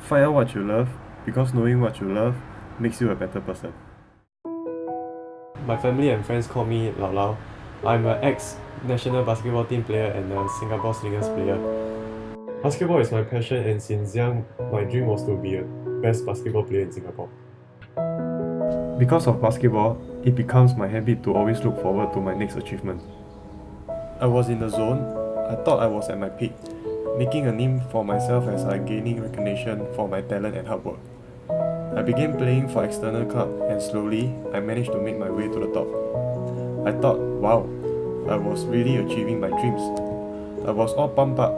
Find out what you love, because knowing what you love makes you a better person. My family and friends call me Lao Lao. I'm an ex-national basketball team player and a Singapore Slingers player. Basketball is my passion, and since young, my dream was to be a best basketball player in Singapore. Because of basketball, it becomes my habit to always look forward to my next achievement. I was in the zone. I thought I was at my peak, making a name for myself as I gaining recognition for my talent and hard work. I began playing for external club, and slowly I managed to make my way to the top. I thought, wow, I was really achieving my dreams. I was all pumped up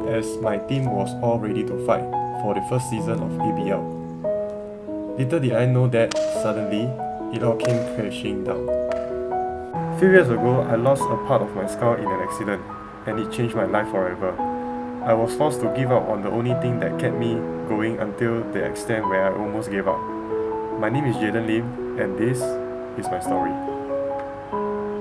as my team was all ready to fight for the first season of ABL. Little did I know that suddenly it all came crashing down. A few years ago, I lost a part of my skull in an accident, and it changed my life forever. I was forced to give up on the only thing that kept me going until the extent where I almost gave up. My name is Jayden Lim, and this is my story.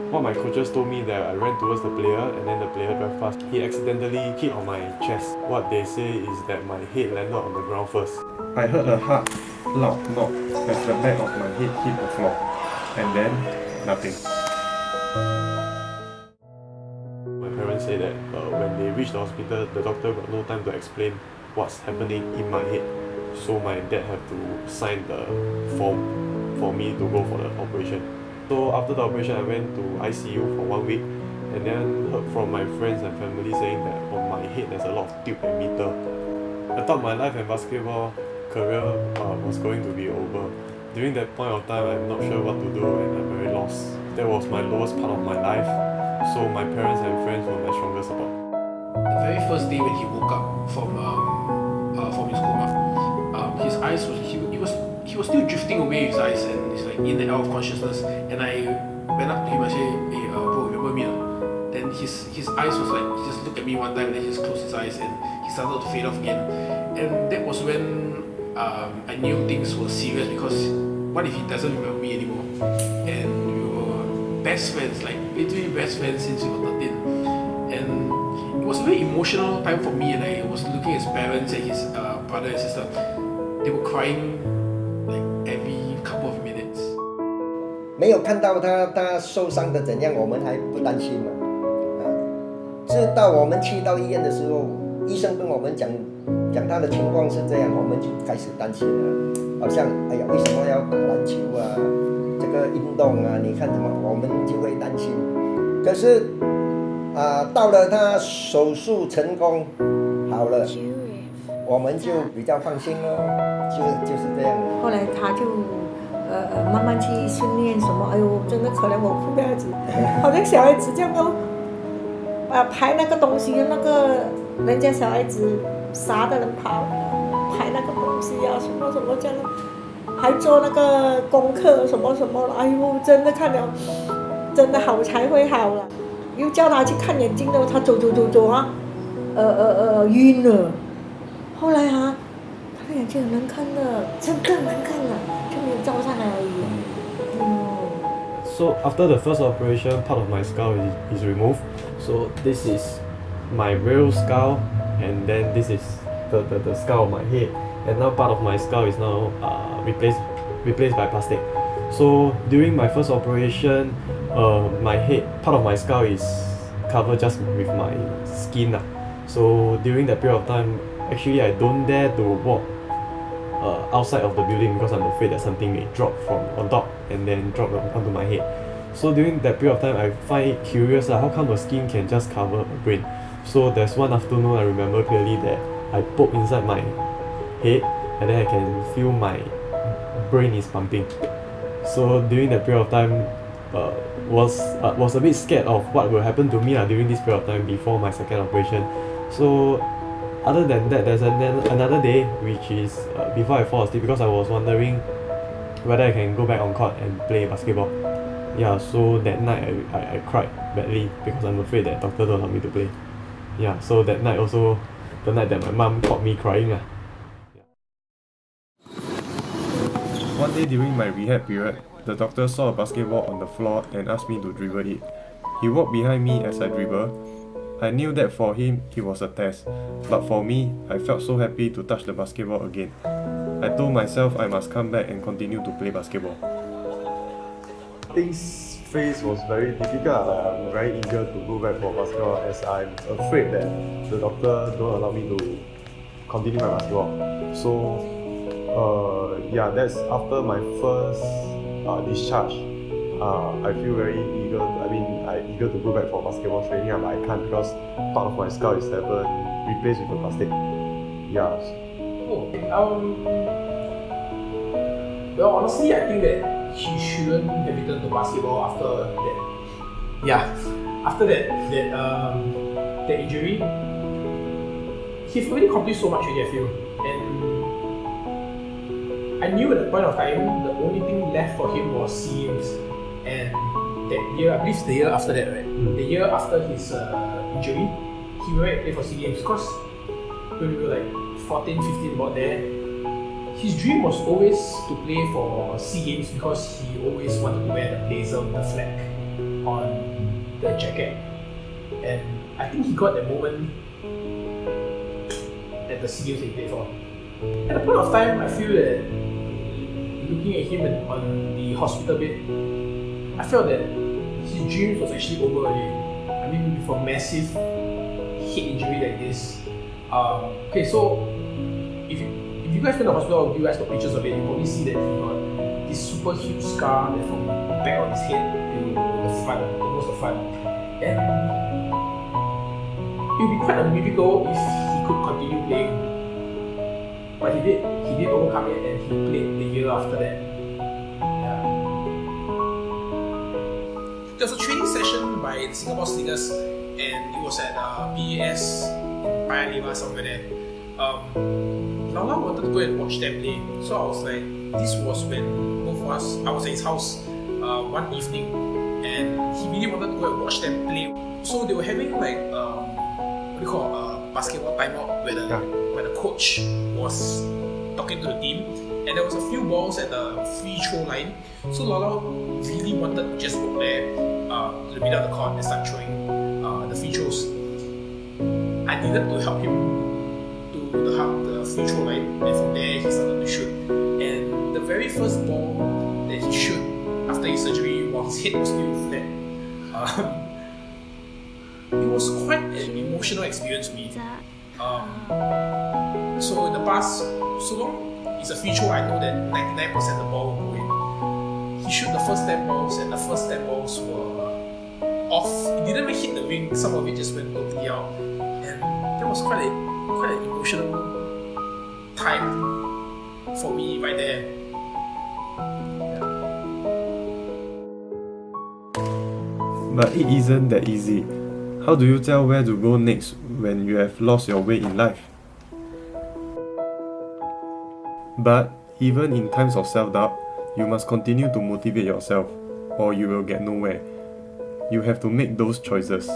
What my coaches told me that I ran towards the player and then the player drive past. He accidentally hit on my chest. What they say is that my head landed on the ground first. I heard a hard, loud knock as the back of my head hit the floor. And then, nothing. My parents say that when they reached the hospital, the doctor got no time to explain what's happening in my head. So my dad had to sign the form for me to go for the operation. So after the operation, I went to ICU for 1 week, and then heard from my friends and family saying that on my head there's a lot of tube and meter. I thought my life and basketball career was going to be over. During that point of time, I'm not sure what to do and I'm very lost. That was my lowest part of my life, so my parents and friends were my strongest support. The very first day when he woke up from his coma, his eyes he was still drifting away with his eyes, and he's like in and out of consciousness. And I went up to him and said, "Hey, bro, remember me?" Then his eyes was like, he just looked at me one time, then he just closed his eyes and he started to fade off again. And that was when I knew things were serious, because what if he doesn't remember me anymore? And we were best friends, like literally best friends since we were 13. And it was a very emotional time for me, and I was looking at his parents and his brother and sister. They were crying like every couple of minutes. 没有看到他受伤的怎样，我们还不担心嘛。直到我们去到医院的时候，医生跟我们讲他的情况是这样，我们就开始担心了。好像哎呀，为什么要打篮球啊？这个运动啊，你看什么，我们就会担心。可是到了他手术成功好了，我们就比较放心咯，就是这样。后来他就慢慢去训练什么，哎呦，真的可怜我哭的孩子，好像小孩子这样哦，排那个东西，那个人家小孩子傻的人排那个东西啊，什么什么这样，还做那个功课什么什么，哎呦，真的看了，真的好才会好了。又叫他去看眼睛的，他走啊，晕了。后来他的眼睛很难看的，真的难看了，就没有照上来而已。So after the first operation, part of my skull is removed. So this is my real skull, and then this is the skull of my head. And now part of my skull is now replaced by plastic. So during my first operation, my head, part of my skull is covered just with my skin. So during that period of time, actually I don't dare to walk outside of the building because I'm afraid that something may drop from on top and then drop onto my head. So during that period of time, I find it curious how come the skin can just cover a brain. So there's one afternoon I remember clearly that I poked inside my head and then I can feel my brain is pumping. So during that period of time, was a bit scared of what will happen to me during this period of time before my second operation. So other than that, there's another day which is before I fall asleep, because I was wondering whether I can go back on court and play basketball. Yeah, so that night I cried badly because I'm afraid that doctor don't allow me to play. Yeah, so that night also the night that my mom caught me crying. Yeah. One day during my rehab period, the doctor saw a basketball on the floor and asked me to dribble it. He walked behind me as I dribble, I knew that for him, it was a test, but for me, I felt so happy to touch the basketball again. I told myself I must come back and continue to play basketball. This phase was very difficult. I'm very eager to go back for basketball as I'm afraid that the doctor don't allow me to continue my basketball. So, that's after my first discharge. I feel very eager. I'm eager to go back for basketball training, but I can't because part of my skull is replaced with a plastic. Yeah. Oh, well, honestly, I think that he shouldn't have returned to basketball after that. Yeah, after that injury, he's already accomplished so much already, I feel. And I knew at the point of time, the only thing left for him was SEA Games. And that year, I believe the year after that, right? The year after his injury, he went to play for SEA Games because when we were like 14, 15 about there, his dream was always to play for SEA Games because he always wanted to wear the blazer with the flag on the jacket. And I think he got that moment at the SEA Games he played for. At the point of time, I feel that looking at him on the hospital bed, I felt that his dreams was actually over already. I mean, with a massive head injury like this. Okay, so if you guys went to the hospital, if you guys got pictures of it, you probably see that he got this super huge scar that from the back of his head to the front, almost the front. And it would be quite a miracle if he could continue playing. But he did overcome it and he played the year after that. Yeah. There was a training session by the Singapore Slingers and it was at BAS in Paya Lebar somewhere there. Lao Lao wanted to go and watch them play. So I was like, this was when both of us, I was at his house one evening and he really wanted to go and watch them play. So they were having like, what do you call basketball timeout where the coach was talking to the team and there was a few balls at the free throw line. So Lao Lao really wanted to just go there to the middle of the court and start throwing the free throws. I needed to help him to the free throw line and from there he started to shoot. And the very first ball that he shot after his surgery while his head was still flat, it was quite an emotional experience for me. So in the past, so long it's a free throw, I know that 99% the ball will go in. He shot the first 10 balls and the first 10 balls were off. It didn't even hit the ring, some of it just went totally out. And that was quite an emotional time for me right there. But it isn't that easy. How do you tell where to go next when you have lost your way in life? But even in times of self-doubt, you must continue to motivate yourself or you will get nowhere. You have to make those choices.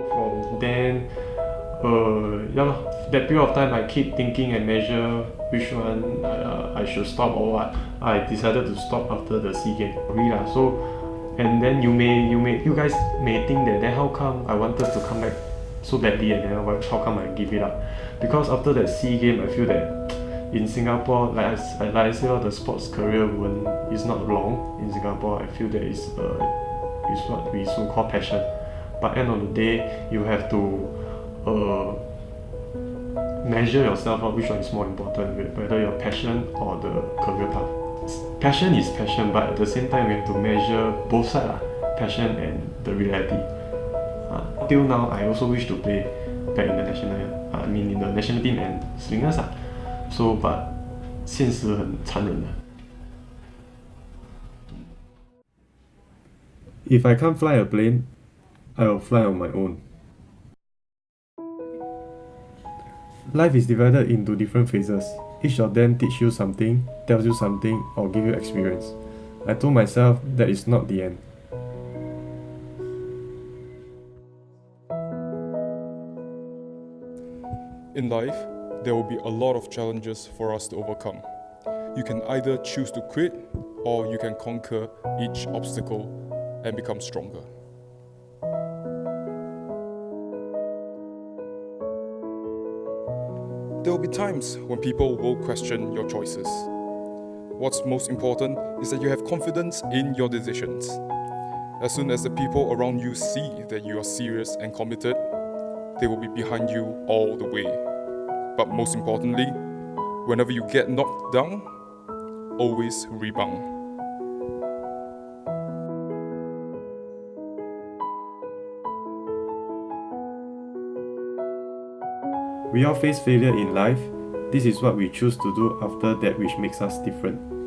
From then, that period of time I keep thinking and measure which one I should stop or what. I decided to stop after the SEA Games. So, and then you guys may think that then how come I wanted to come back so badly and then how come I give it up? Because after that SEA Games, I feel that in Singapore, like I say, the sports career is not long in Singapore. I feel that it's what we so call passion. But end of the day, you have to measure yourself out which one is more important, whether your passion or the career path. Passion is passion, but at the same time we have to measure both sides, passion and the reality. Till now, I also wish to play back in the national team and Slingers. So, but 现实很残忍的。If I can't fly a plane, I will fly on my own. Life is divided into different phases. Each of them teach you something, tells you something, or give you experience. I told myself that is not the end. In life, there will be a lot of challenges for us to overcome. you can either choose to quit or you can conquer each obstacle and become stronger. There will be times when people will question your choices. What's most important is that you have confidence in your decisions. As soon as the people around you see that you are serious and committed, they will be behind you all the way. But most importantly, whenever you get knocked down, always rebound. We all face failure in life. This is what we choose to do after that which makes us different.